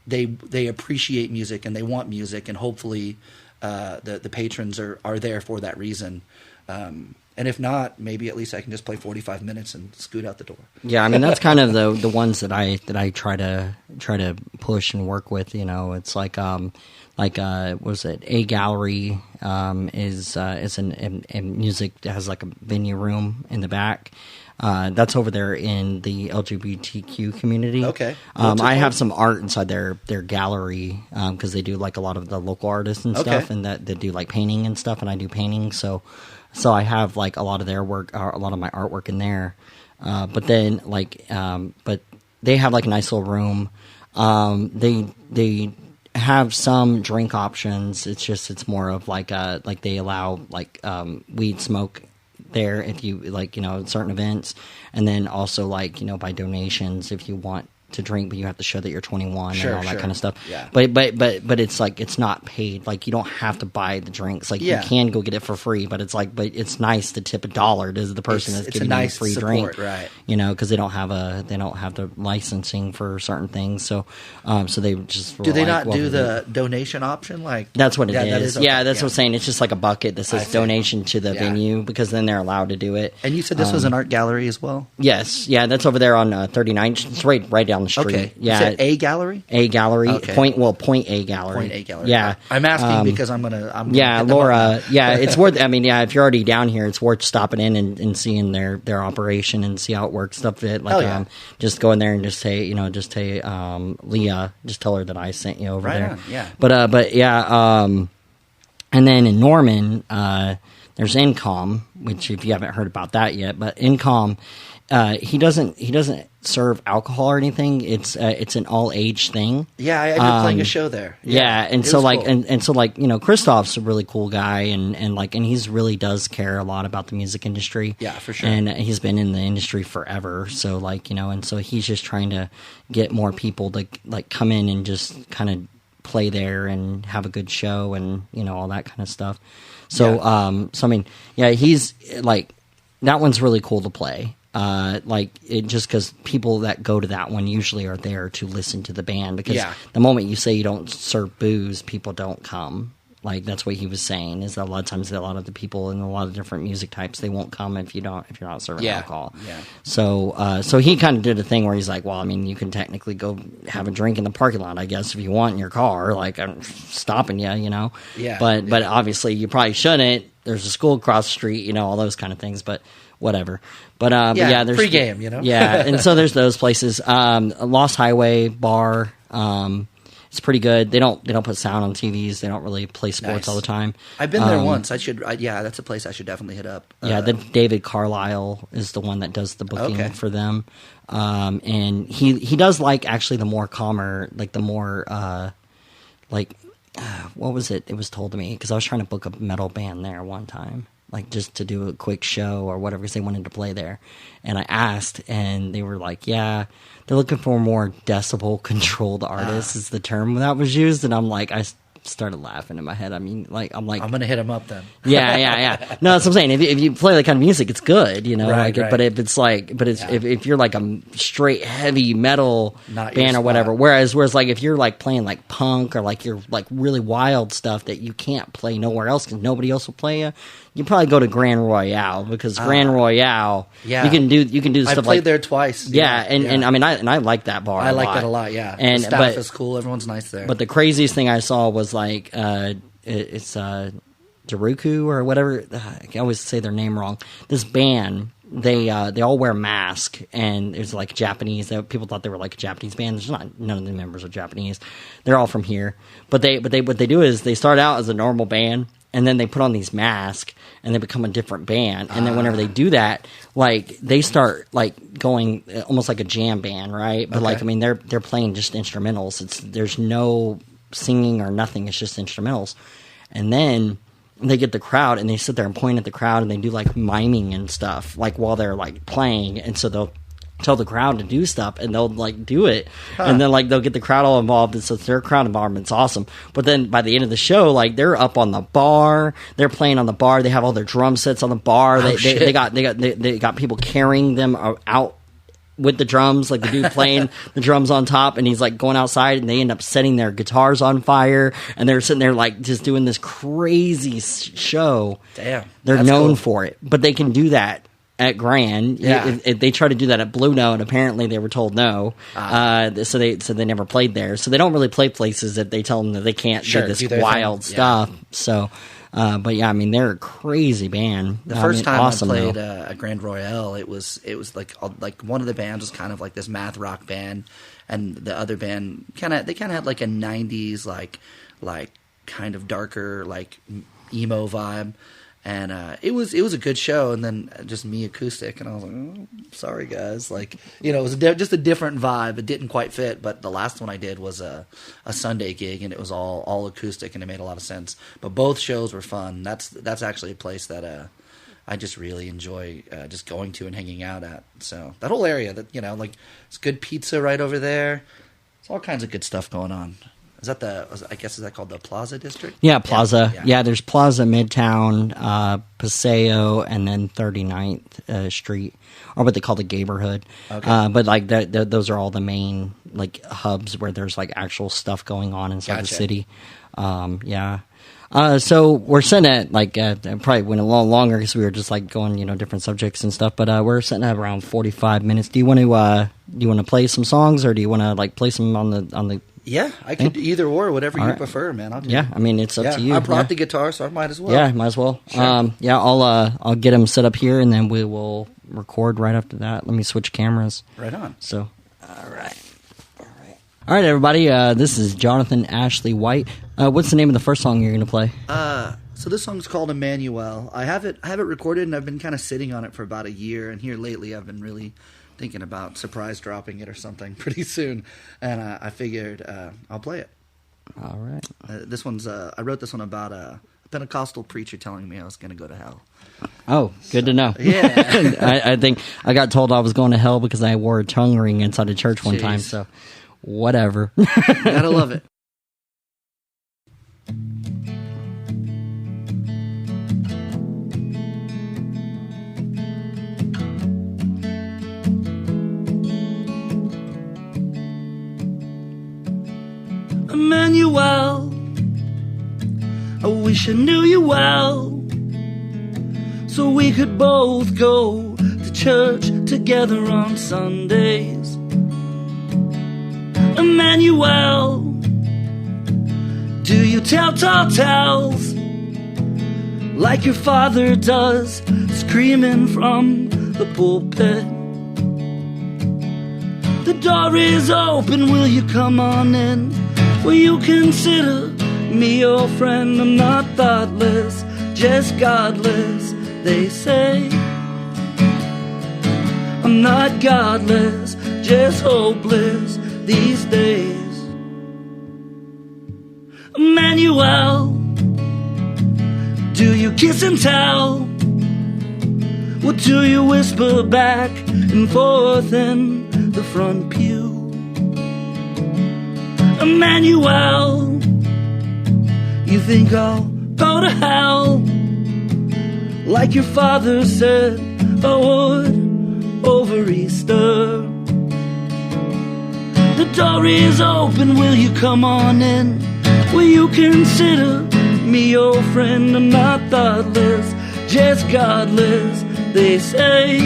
they appreciate music and they want music, and hopefully the patrons are there for that reason. And if not, maybe at least I can just play 45 minutes and scoot out the door. Yeah, I mean that's kind of the ones that I try to push and work with. It's like what was it? A Gallery is a music that has like a venue room in the back. That's over there in the LGBTQ community. Okay. I have some art inside their gallery because they do like a lot of the local artists and stuff, and that they do like painting and stuff, and I do painting. So I have like a lot of their work, a lot of my artwork in there. But then but they have like a nice little room. They have some drink options. It's more of like they allow like weed smoke there if you certain events, and then also by donations if you want to drink, but you have to show that you're 21 and all that kind of stuff. Yeah. But it's like it's not paid. Like you don't have to buy the drinks. Like you can go get it for free, but it's it's nice to tip $1 to the person that's giving you a free drink, right? Because they don't have the licensing for certain things. So they just do they not do the donation option? Like that's what it is. That is okay. Yeah, that's what I'm saying. It's just like a bucket that says donation to the venue, because then they're allowed to do it. And you said this was an art gallery as well? Yes. Yeah, that's over there on 39th. It's right down the street. Okay. Yeah. You said A Gallery? A Gallery. Okay. Point A Gallery. Point A Gallery. Yeah. I'm asking because I'm gonna yeah, Laura. Yeah, it's worth. I mean, yeah, if you're already down here, it's worth stopping in and seeing their operation and see how it works. Stuff that just go in there and just say Leah, just tell her that I sent you over there. On, yeah. But yeah. And then in Norman, there's Incom, which if you haven't heard about that yet, but Incom, he doesn't serve alcohol or anything. It's an all age thing. Yeah, I've been playing a show there. Yeah, and so cool. Christoph's a really cool guy, and he's really does care a lot about the music industry. Yeah, for sure. And he's been in the industry forever. So and so he's just trying to get more people to come in and just kind of play there and have a good show and all that kind of stuff. So I mean, yeah, he's that one's really cool to play. Just because people that go to that one usually are there to listen to the band, because the moment you say you don't serve booze, people don't come. That's what he was saying, is that a lot of times a lot of the people in a lot of different music types, they won't come if you're not serving alcohol. Yeah. So he kind of did a thing where he's like, well, I mean, you can technically go have a drink in the parking lot, I guess, if you want in your car. I'm stopping you, Yeah. But obviously you probably shouldn't. There's a school across the street, all those kind of things. But whatever. But there's pregame, yeah, and so there's those places. Lost Highway Bar. It's pretty good. They don't put sound on TVs. They don't really play sports all the time. I've been there once. That's a place I should definitely hit up. David Carlisle is the one that does the booking for them. And he does actually the more calmer, the more what was it? It was told to me because I was trying to book a metal band there one time. Just to do a quick show or whatever, because they wanted to play there. And I asked, and they were like, yeah, they're looking for more decibel-controlled artists is the term that was used. And I'm like, I started laughing in my head. I mean, I'm going to hit him up then. Yeah. No, that's what I'm saying. If you play that kind of music, it's good, Right. But if it's if you're a straight heavy metal Not band your or whatever, spot. whereas if you're playing punk or you're really wild stuff that you can't play nowhere else because nobody else will play you probably go to Grand Royale, because Grand Royale, you can do stuff. I played there twice. Yeah, and I mean, I like that bar. I like that a lot. Yeah, and the staff is cool. Everyone's nice there. But the craziest thing I saw was it's Daruku or whatever. I always say their name wrong. This band, they all wear masks, and there's Japanese. People thought they were a Japanese band. There's not. None of the members are Japanese. They're all from here. But what they do is they start out as a normal band, and then they put on these masks, and they become a different band. And then whenever they do that, they start going almost like a jam band, right? But I mean, they're playing just instrumentals. There's no singing or nothing. It's just instrumentals. And then they get the crowd and they sit there and point at the crowd and they do like miming and stuff like while they're like playing, and so they'll tell the crowd to do stuff and they'll like do it, and then like they'll get the crowd all involved, and so their crowd involvement's awesome. But then by the end of the show, like they're up on the bar, they're playing on the bar, they have all their drum sets on the bar, they got people carrying them out with the drums, like the dude playing the drums on top, and he's like going outside, and they end up setting their guitars on fire, and they're sitting there like just doing this crazy show. Damn, they're known for it, but they can do that at Grand. If they try to do that at Blue Note, apparently they were told no. So they never played there. So they don't really play places that they tell them that they can't do this wild stuff. So, but yeah, I mean, they're a crazy band. The first time I played a Grand Royale, it was like one of the bands was kind of like this math rock band, and the other band kind of had like a 90s like kind of darker like emo vibe. And it was a good show, and then just me acoustic, and I was like, oh, sorry guys, like, you know, it was just a different vibe. It didn't quite fit, but the last one I did was a Sunday gig, and it was all acoustic, and it made a lot of sense. But both shows were fun. That's actually a place that I just really enjoy just going to and hanging out at. So that whole area, that, you know, like, it's good pizza right over there. It's all kinds of good stuff going on. Is that is that called the Plaza District? Yeah, Plaza. Yeah, there's Plaza, Midtown, Paseo, and then 39th Street, or what they call the Gayborhood. Okay. But like those are all the main like hubs where there's like actual stuff going on inside the city. Yeah. So we're sitting at like probably went a little longer because we were just like going, you know, different subjects and stuff. But we're sitting at around 45 minutes. Do you want to play some songs, or do you want to like play some on the? Yeah, I could either or, whatever you prefer, man. I'll do it. I mean, it's up to you. I brought the guitar, so I might as well. Yeah, might as well. Sure. I'll get them set up here, and then we will record right after that. Let me switch cameras. Right on. So, all right, everybody. This is Johnathan Ashley White. What's the name of the first song you're going to play? So this song's called Manuel. I have it recorded, and I've been kind of sitting on it for about a year. And here lately, I've been really thinking about surprise dropping it or something pretty soon, and I figured I'll play it. All right. This one's I wrote this one about a Pentecostal preacher telling me I was going to go to hell. Oh, good to know. Yeah. I think I got told I was going to hell because I wore a tongue ring inside a church one time, so whatever. Gotta love it. Manuel, I wish I knew you well, so we could both go to church together on Sundays. Emmanuel, do you tell tall tales like your father does, screaming from the pulpit? The door is open, will you come on in? Will you consider me your friend? I'm not thoughtless, just godless, they say. I'm not godless, just hopeless these days. Emmanuel, do you kiss and tell? Or do you whisper back and forth in the front pew? Emmanuel, you think I'll go to hell like your father said I would over Easter? The door is open, will you come on in? Will you consider me your friend? I'm not thoughtless, just godless, they say.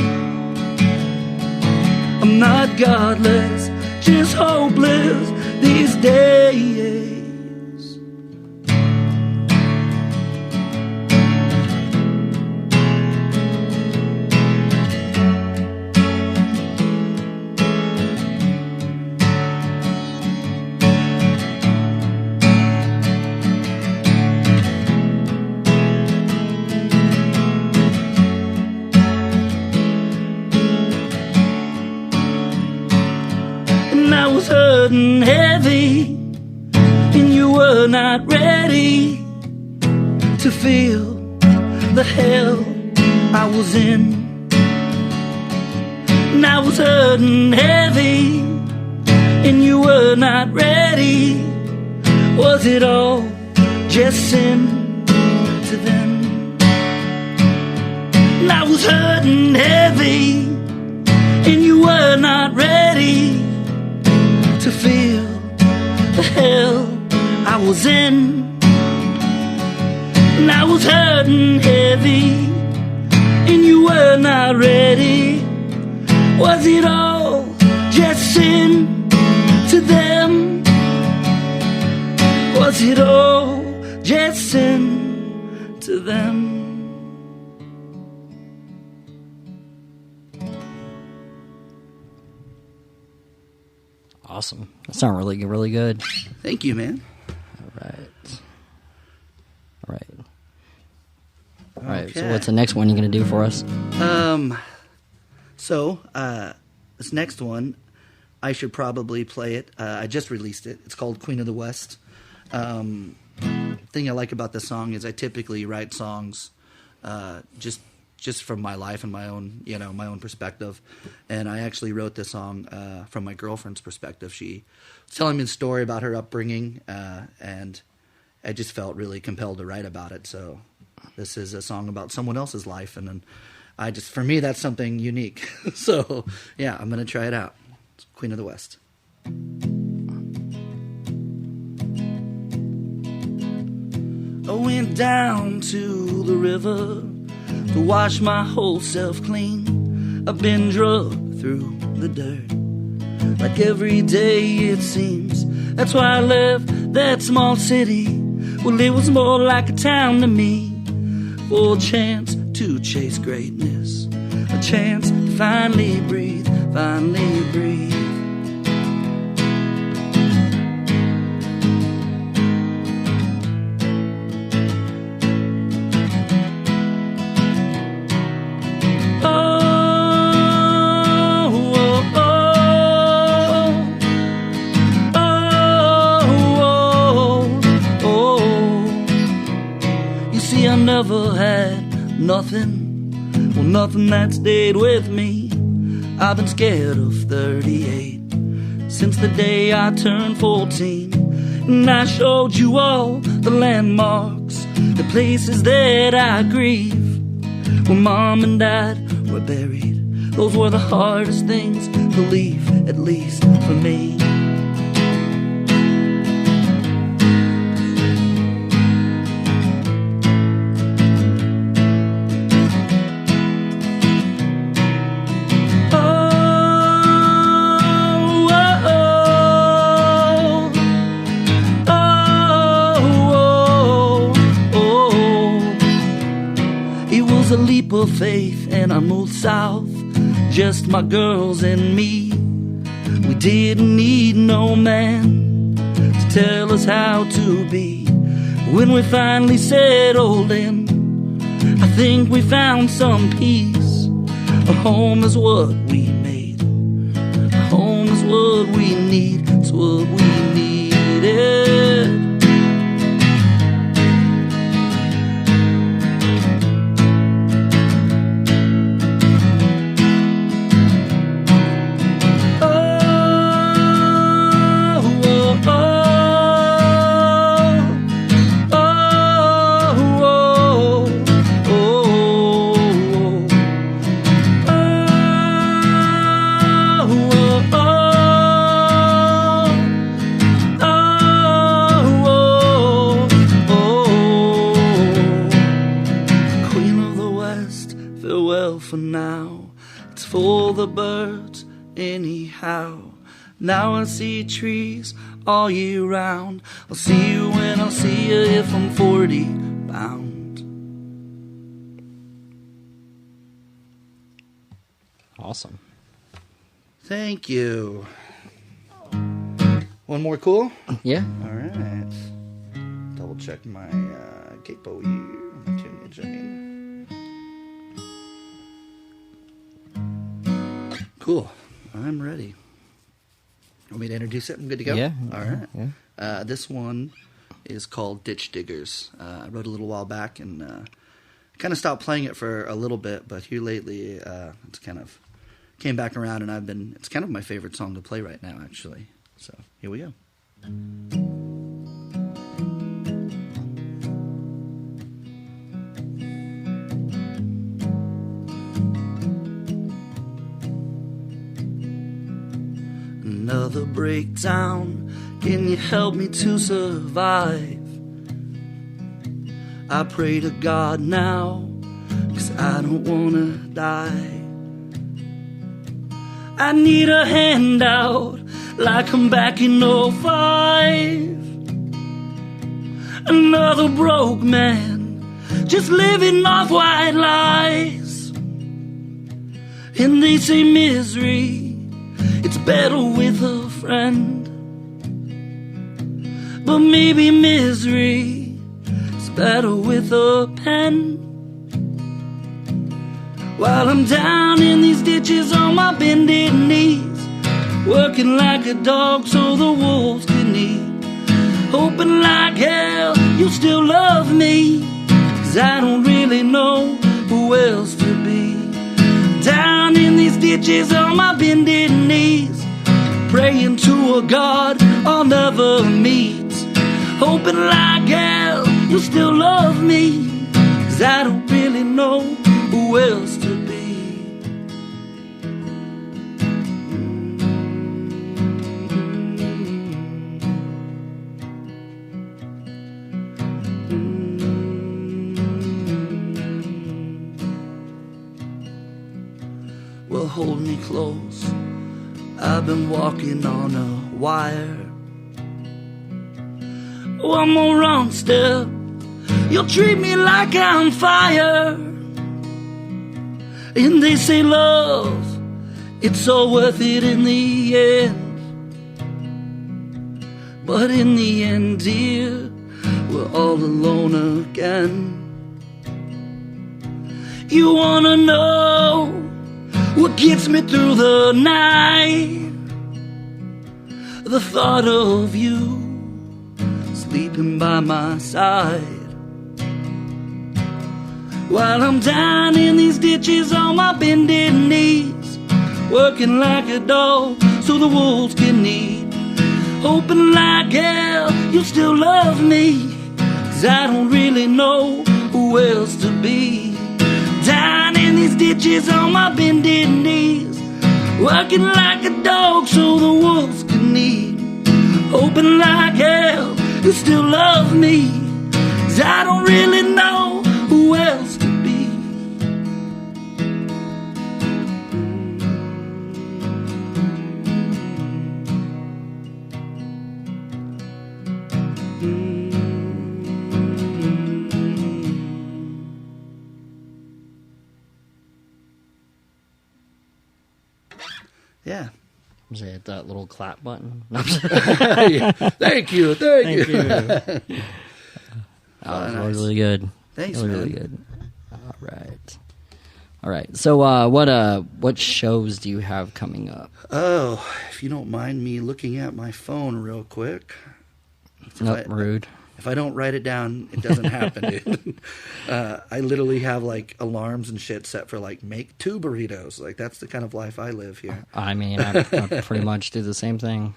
I'm not godless, just hopeless these days. And I was hurting heavy, and you were not ready to feel the hell I was in. And I was hurting heavy, and you were not ready. Was it all just sin to them? And I was hurting heavy, and you were not ready to feel the hell I was in. And I was hurting heavy, and you were not ready. Was it all just sin to them? Was it all just sin to them? Awesome. That sounded really good. Thank you, man. All right. So what's the next one you're going to do for us? This next one, I should probably play it. I just released it. It's called Queen of the West. Thing I like about this song is I typically write songs just from my life and my own perspective. And I actually wrote this song from my girlfriend's perspective. She was telling me a story about her upbringing, and I just felt really compelled to write about it. So this is a song about someone else's life, and then for me, that's something unique. So, yeah, I'm going to try it out. It's Queen of the West. I went down to the river to wash my whole self clean. I've been drugged through the dirt like every day it seems. That's why I left that small city. Well, it was more like a town to me. For a chance to chase greatness, a chance to finally breathe, finally breathe. Never had nothing, well, nothing that stayed with me. I've been scared of 38 since the day I turned 14. And I showed you all the landmarks, the places that I grieve. Where Mom and Dad were buried, those were the hardest things to leave, at least for me. A leap of faith and I moved south, just my girls and me. We didn't need no man to tell us how to be. When we finally settled in, I think we found some peace. A home is what we made, a home is what we need, it's what we needed. For the birds anyhow. Now I see trees all year round. I'll see you when I'll see you if I'm 40 bound. Awesome. Thank you. One more cool? Yeah. All right. Double check my capo here. My tunage, I mean. Cool. I'm ready. Want me to introduce it? I'm good to go? Yeah. All right. Yeah. This one is called Ditch Diggers. I wrote a little while back and kind of stopped playing it for a little bit, but here lately it's kind of came back around, and it's kind of my favorite song to play right now, actually. So here we go. Another breakdown, can you help me to survive? I pray to God now, 'cause I don't wanna die. I need a handout, like I'm back in '05. Another broke man, just living off white lies. And they say misery, it's better with a friend. But maybe misery is better with a pen. While I'm down in these ditches on my bended knees, working like a dog so the wolves can eat. Hoping like hell you still love me, 'cause I don't really know who else to be. Down in these ditches on my bended knees, praying to a God I'll never meet. Hoping like hell you still love me, 'cause I don't really know who else to be. Well, hold me close, I've been walking on a wire. One more wrong step, you'll treat me like I'm fire. And they say love, it's all worth it in the end. But in the end, dear, we're all alone again. You wanna know what gets me through the night? The thought of you sleeping by my side. While I'm down in these ditches on my bended knees, working like a dog so the wolves can eat. Hoping like hell you still love me, 'cause I don't really know who else to be. Down in these ditches on my bended knees, working like a dog so the wolves can eat. Hoping like hell you still love me, 'cause I don't really know who else to be. Yeah. Was it that little clap button? Thank you. Thank you. That was nice. really good. Thanks, that was man. really good. All right. So, what shows do you have coming up? Oh, if you don't mind me looking at my phone real quick. Nope, rude. If I don't write it down, it doesn't happen, dude. I literally have like alarms and shit set for like make 2 burritos. Like that's the kind of life I live here. I mean, I pretty much do the same thing.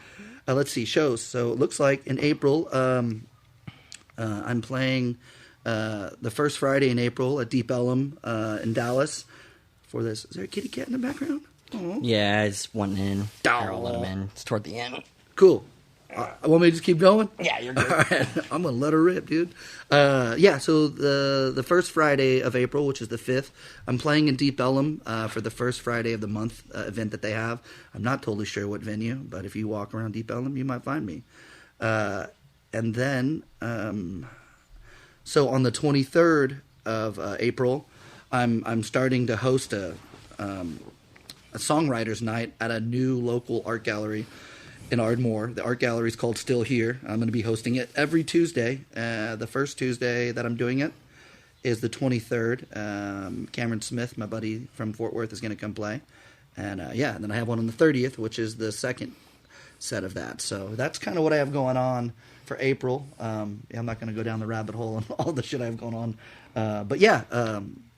Let's see, shows. So it looks like in April, I'm playing the first Friday in April at Deep Ellum in Dallas. For this, is there a kitty cat in the background? Aww. Yeah, it's one in. Aw. Here, I'll let him in. It's toward the end. Cool. Want me to just keep going? Yeah, you're good. All right. I'm going to let her rip, dude. Yeah, so the first Friday of April, which is the 5th, I'm playing in Deep Ellum for the first Friday of the month event that they have. I'm not totally sure what venue, but if you walk around Deep Ellum, you might find me. And then, so on the 23rd of April, I'm starting to host a songwriters night at a new local art gallery in Ardmore. The art gallery is called Still Here. I'm going to be hosting it every Tuesday. The first Tuesday that I'm doing it is the 23rd. Cameron Smith, my buddy from Fort Worth, is going to come play. And and then I have one on the 30th, which is the second set of that. So that's kind of what I have going on for April. I'm not going to go down the rabbit hole on all the shit I have going on. But yeah,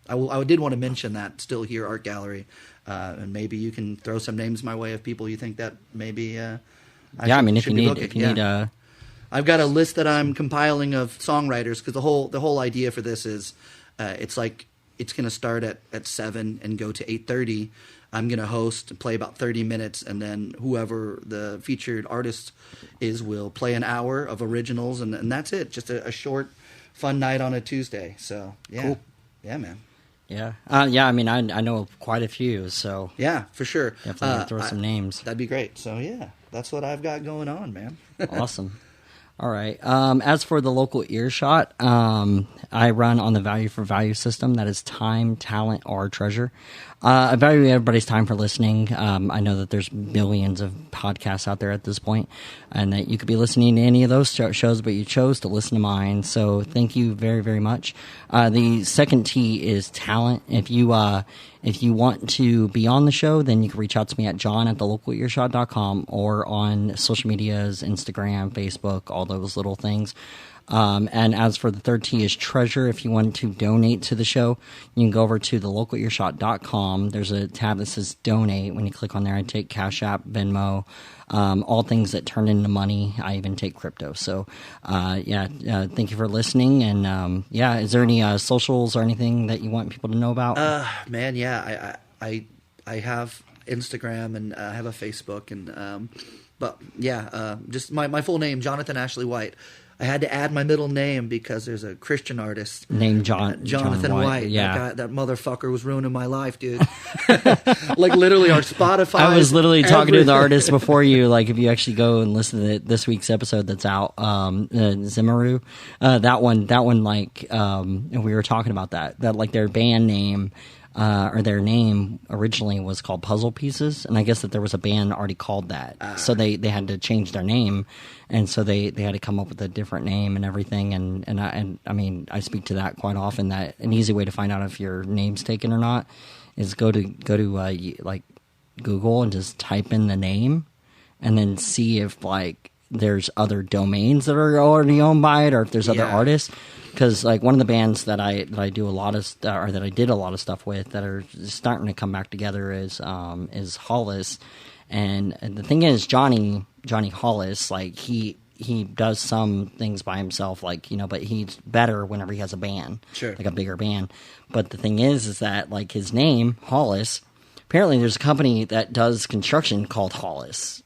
I did want to mention that Still Here Art Gallery. And maybe you can throw some names my way of people you think that maybe if you need I've got a list that I'm compiling of songwriters, because the whole idea for this is it's like it's going to start at 7 and go to 8:30. I'm going to host and play about 30 minutes, and then whoever the featured artist is will play an hour of originals, and that's it. Just a short, fun night on a Tuesday. So yeah, cool. Yeah, man. Yeah, I mean, I know quite a few, so yeah, for sure. Definitely throw some names. That'd be great. So yeah, that's what I've got going on, man. Awesome. All right. As for the local Earshot, I run on the value for value system. That is time, talent, or treasure. I value everybody's time for listening. I know that there's millions of podcasts out there at this point, and that you could be listening to any of those shows, but you chose to listen to mine. So thank you very, very much. The second T is talent. If you want to be on the show, then you can reach out to me at john@thelocalearshot.com or on social medias, Instagram, Facebook, all those little things. And as for the third T is treasure. If you want to donate to the show, you can go over to thelocalearshot.com. There's a tab that says donate. When you click on there, I take Cash App, Venmo, all things that turn into money. I even take crypto. So, thank you for listening. And, is there any socials or anything that you want people to know about? Man, yeah, I have Instagram and I have a Facebook, and just my full name, Johnathan Ashley White. I had to add my middle name because there's a Christian artist named Johnathan White. Yeah, that motherfucker was ruining my life, dude. Like literally, our Spotify. I was literally talking to the artist before you. Like, if you actually go and listen to this week's episode that's out, Zimaru, that one, like, we were talking about that like their band name. Or their name originally was called Puzzle Pieces, and I guess that there was a band already called that, so they had to change their name, and so they had to come up with a different name and everything, and I mean, I speak to that quite often. That an easy way to find out if your name's taken or not is go to like Google and just type in the name, and then see if like there's other domains that are already owned by it, or if there's other artists. Because like one of the bands that I do a lot of or that I did a lot of stuff with that are starting to come back together is Hollis, and the thing is Johnny Hollis, like he does some things by himself, like, you know, but he's better whenever he has a band, sure, like a bigger band. But the thing is that like his name Hollis, apparently there's a company that does construction called Hollis,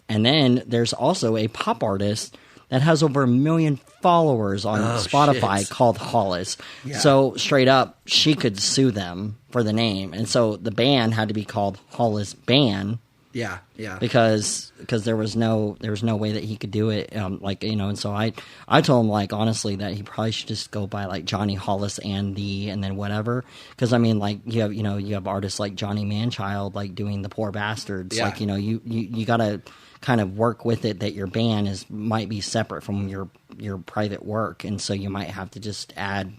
and then there's also a pop artist that has over 1 million followers on Spotify called Hollis. Yeah. So straight up, she could sue them for the name, and so the band had to be called Hollis Band. Yeah, yeah. Because there was no way that he could do it, like, you know. And so I told him, like, honestly, that he probably should just go by like Johnny Hollis and then whatever. Because I mean, like, you have artists like Johnny Manchild, like, doing the Poor Bastards. Yeah. Like, you know, you gotta kind of work with it that your band might be separate from your private work, and so you might have to just add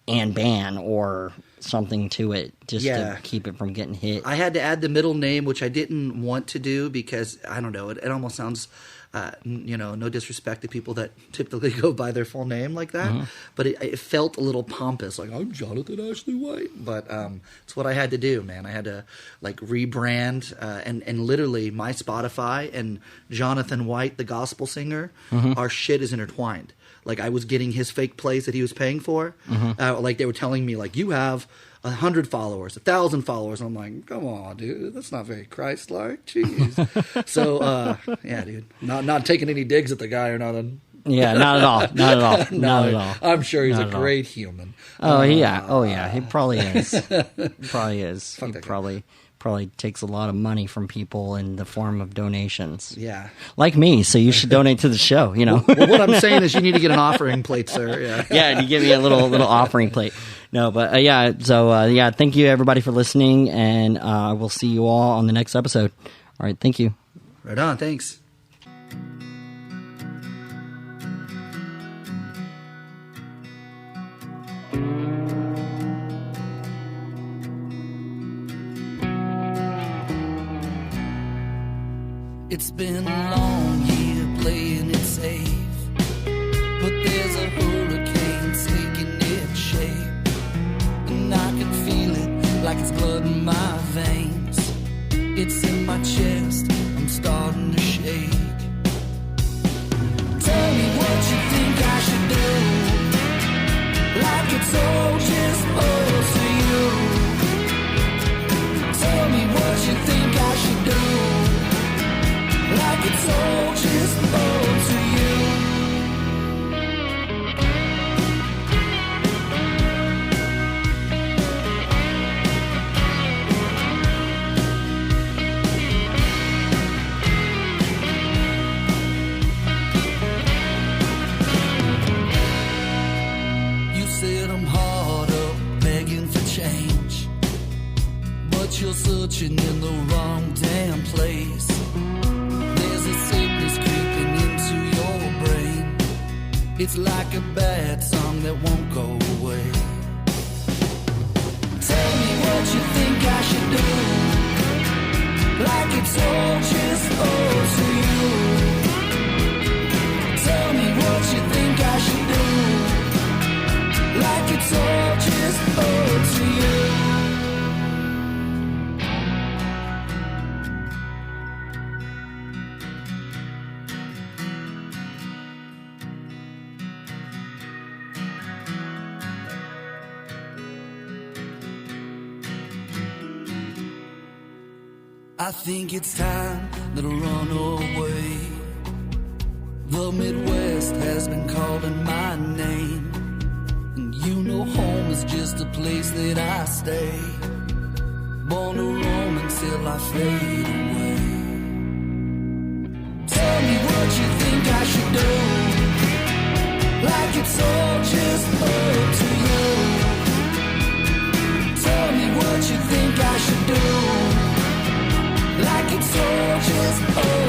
and band or something to it just to keep it from getting hit. I had to add the middle name, which I didn't want to do because, I don't know, it almost sounds, no disrespect to people that typically go by their full name like that, but it felt a little pompous, like, I'm Johnathan Ashley White. But it's what I had to do, man. I had to, like, rebrand, and literally my Spotify and Johnathan White, the gospel singer, our shit is intertwined. Like, I was getting his fake plays that he was paying for. Like, they were telling me, like, you have 100 followers, 1,000 followers. I'm like, come on, dude. That's not very Christ-like. Jeez. So, yeah, dude. Not taking any digs at the guy or nothing. Yeah, not at all. Not at all. Not at all. I'm sure he's a great human. Oh, yeah. Oh, yeah. He probably is. He probably is. He probably takes a lot of money from people in the form of donations. Yeah. Like me, so you should donate to the show, you know. Well, what I'm saying is you need to get an offering plate, sir. Yeah. Yeah, you give me a little offering plate. No, but thank you everybody for listening, and we'll see you all on the next episode. All right, thank you. Right on, thanks. It's been a long year playing it safe, but there's a hurricane taking its shape, and I can feel it like it's blood in my veins. It's in my chest, I'm starting to shake. Tell me what you think I should do, like it's all just owed to you. Tell me what you think I should do, like it's all just owed to you. You said I'm hard up, begging for change, but you're searching in the wrong damn place. There's a sickness creeping into your brain. It's like a bad song that won't go away. Tell me what you think I should do, like it's all just owed to you. Tell me what you think I should do, like it's all just owed to you. I think it's time that I run away. The Midwest has been calling my name, and you know home is just a place that I stay, born to roam until I fade away. Tell me what you think I should do, like it's all just owed to you. Tell me what you think I should do, like it's all just owed